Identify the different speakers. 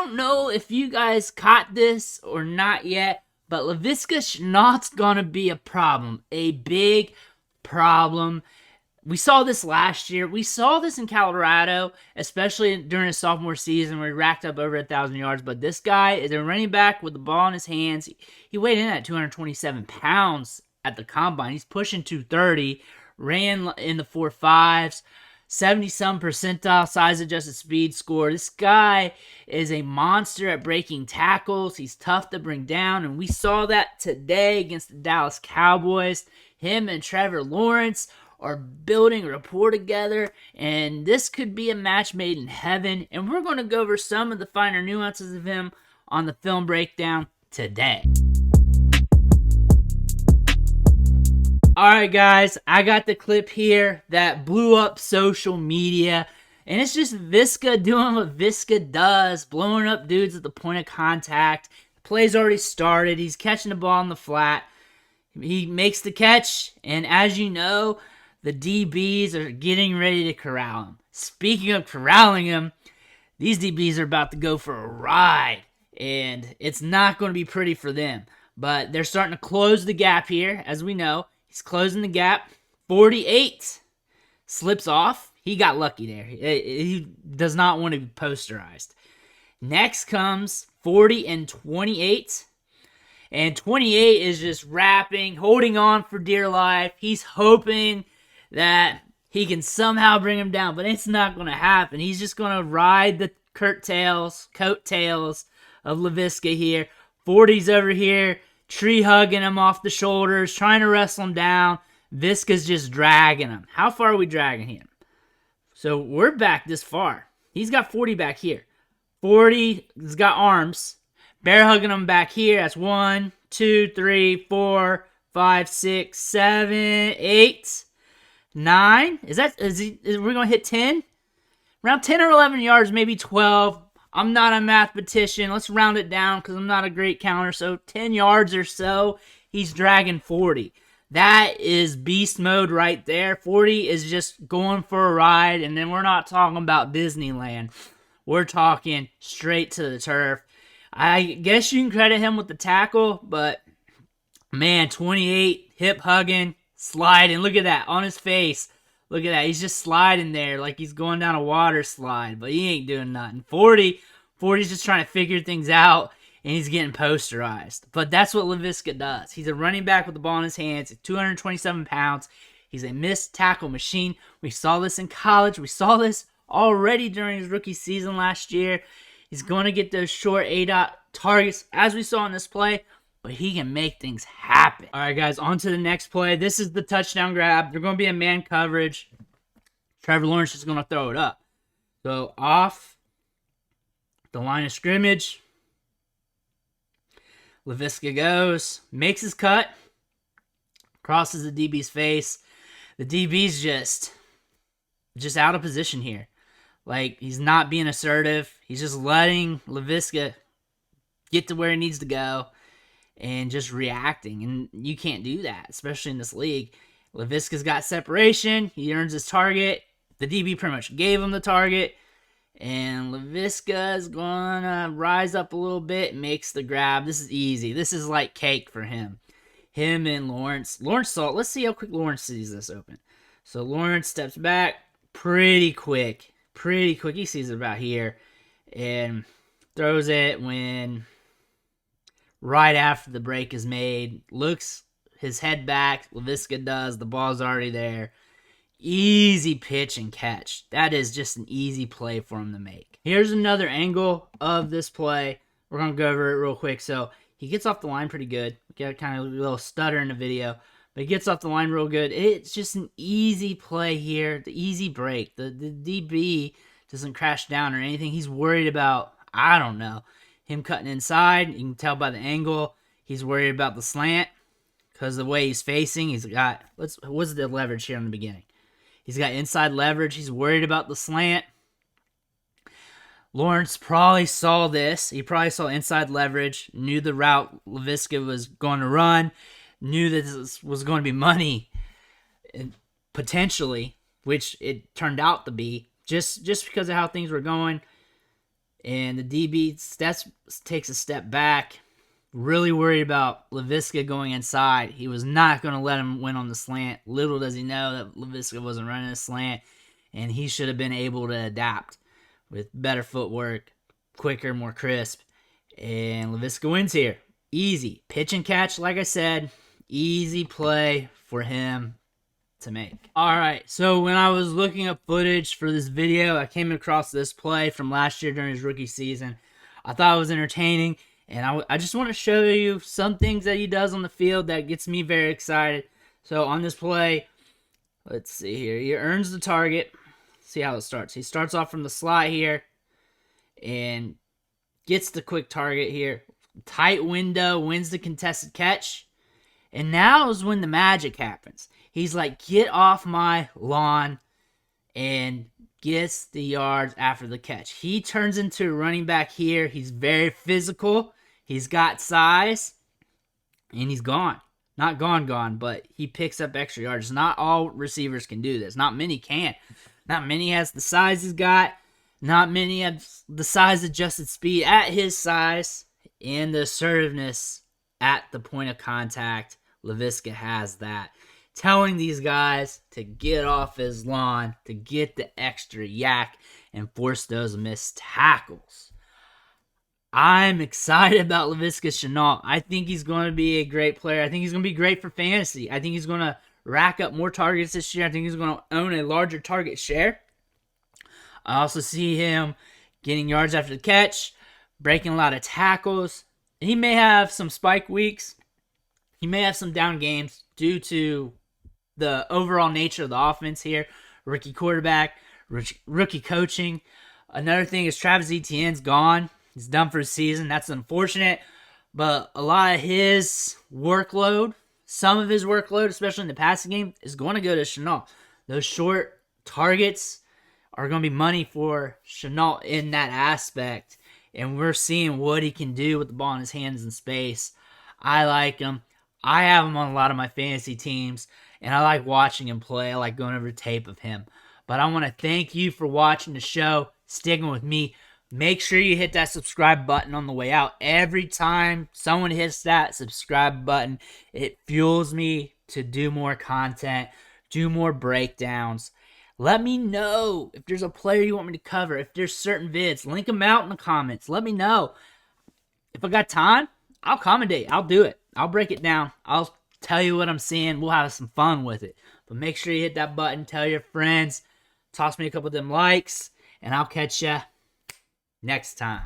Speaker 1: don't know if you guys caught this or not yet, but Laviska Shenault's gonna be a problem. A big problem. We saw this last year. We saw this in Colorado, especially during his sophomore season where he racked up over 1,000 yards. But this guy is a running back with the ball in his hands. He weighed in at 227 pounds at the combine. He's pushing 230, ran in the 4.5s, 70-some percentile size-adjusted speed score. This guy is a monster at breaking tackles. He's tough to bring down, and we saw that today against the Dallas Cowboys. Him and Trevor Lawrence are building rapport together, and this could be a match made in heaven. And we're going to go over some of the finer nuances of him on the film breakdown today. Alright guys, I got the clip here that blew up social media, and it's just Viska doing what Viska does, blowing up dudes at the point of contact. The play's already started, he's catching the ball in the flat, he makes the catch, and as you know, the DBs are getting ready to corral him. Speaking of corralling him, these DBs are about to go for a ride, and it's not going to be pretty for them. But they're starting to close the gap here, as we know. He's closing the gap. 48 slips off. He got lucky there. He does not want to be posterized. Next comes 40 and 28. And 28 is just rapping, holding on for dear life. He's hoping that he can somehow bring him down, but it's not going to happen. He's just going to ride the coattails of Laviska here. 40's over here, tree hugging him off the shoulders, trying to wrestle him down. Viska's just dragging him. How far are we dragging him? So we're back this far. He's got 40 back here. 40's got arms. Bear hugging him back here. That's 1, 2, 3, 4, 5, 6, 7, 8, 9. Is we gonna hit 10? Around 10 or 11 yards, maybe 12. I'm not a mathematician. Let's round it down because I'm not a great counter. So 10 yards or so, he's dragging 40. That is beast mode right there. 40 is just going for a ride, and then we're not talking about Disneyland. We're talking straight to the turf. I guess you can credit him with the tackle, but man, 28, hip hugging, sliding. Look at that on his face. Look at that. He's just sliding there like he's going down a water slide, but he ain't doing nothing. 40's just trying to figure things out, and he's getting posterized. But that's what Laviska does. He's a running back with the ball in his hands. He's 227 pounds. He's a missed tackle machine. We saw this in college. We saw this already during his rookie season last year. He's going to get those short A-dot targets, as we saw in this play, but he can make things happen. All right, guys, on to the next play. This is the touchdown grab. They're going to be in man coverage. Trevor Lawrence is going to throw it up. So off the line of scrimmage, Laviska goes, makes his cut, crosses the DB's face. The DB's just out of position here. Like, he's not being assertive. He's just letting Laviska get to where he needs to go and just reacting. And you can't do that, especially in this league. Laviska's got separation. He earns his target. The DB pretty much gave him the target. And Laviska is going to rise up a little bit and makes the grab. This is easy. This is like cake for him. Him and Lawrence. Lawrence saw it. Let's see how quick Lawrence sees this open. So Lawrence steps back pretty quick. Pretty quick. He sees it about here. And throws it when right after the break is made. Looks his head back. Laviska does. The ball's already there. Easy pitch and catch. That is just an easy play for him to make. Here's another angle of this play. We're going to go over it real quick. So he gets off the line pretty good. We got kind of a little stutter in the video. But he gets off the line real good. It's just an easy play here. The easy break. The DB doesn't crash down or anything. He's worried about, I don't know, him cutting inside. You can tell by the angle. He's worried about the slant because the way he's facing. He's got, what's the leverage here in the beginning? He's got inside leverage. He's worried about the slant. Lawrence probably saw this. He probably saw inside leverage, knew the route Laviska was going to run, knew that this was going to be money, potentially, which it turned out to be, just because of how things were going. And the DB takes a step back. Really worried about Laviska going inside. He was not going to let him win on the slant. Little does he know that Laviska wasn't running a slant, and he should have been able to adapt with better footwork, quicker, more crisp. And Laviska wins here. Easy. Pitch and catch, like I said. Easy play for him to make. Alright, so when I was looking up footage for this video, I came across this play from last year during his rookie season. I thought it was entertaining, and I just want to show you some things that he does on the field that gets me very excited. So on this play, let's see here. He earns the target. See how it starts. He starts off from the slot here and gets the quick target here. Tight window, wins the contested catch. And now is when the magic happens. He's like, get off my lawn, and gets the yards after the catch. He turns into a running back here. He's very physical. He's got size, and he's gone. Not gone, but he picks up extra yards. Not all receivers can do this. Not many can. Not many has the size he's got. Not many have the size adjusted speed at his size, and the assertiveness at the point of contact. Laviska has that. Telling these guys to get off his lawn, to get the extra yak, and force those missed tackles. I'm excited about Laviska Shenault. I think he's going to be a great player. I think he's going to be great for fantasy. I think he's going to rack up more targets this year. I think he's going to own a larger target share. I also see him getting yards after the catch, breaking a lot of tackles. He may have some spike weeks. He may have some down games due to the overall nature of the offense here. Rookie quarterback, rookie coaching. Another thing is Travis Etienne's gone. He's done for the season. That's unfortunate. But a lot of his workload, some of his workload, especially in the passing game, is going to go to Shenault. Those short targets are going to be money for Shenault in that aspect. And we're seeing what he can do with the ball in his hands in space. I like him. I have him on a lot of my fantasy teams, and I like watching him play. I like going over tape of him. But I want to thank you for watching the show, sticking with me. Make sure you hit that subscribe button on the way out. Every time someone hits that subscribe button, it fuels me to do more content, do more breakdowns. Let me know if there's a player you want me to cover, if there's certain vids. Link them out in the comments. Let me know. If I got time, I'll commentate. I'll do it. I'll break it down. I'll tell you what I'm seeing. We'll have some fun with it. But make sure you hit that button. Tell your friends. Toss me a couple of them likes. And I'll catch ya next time.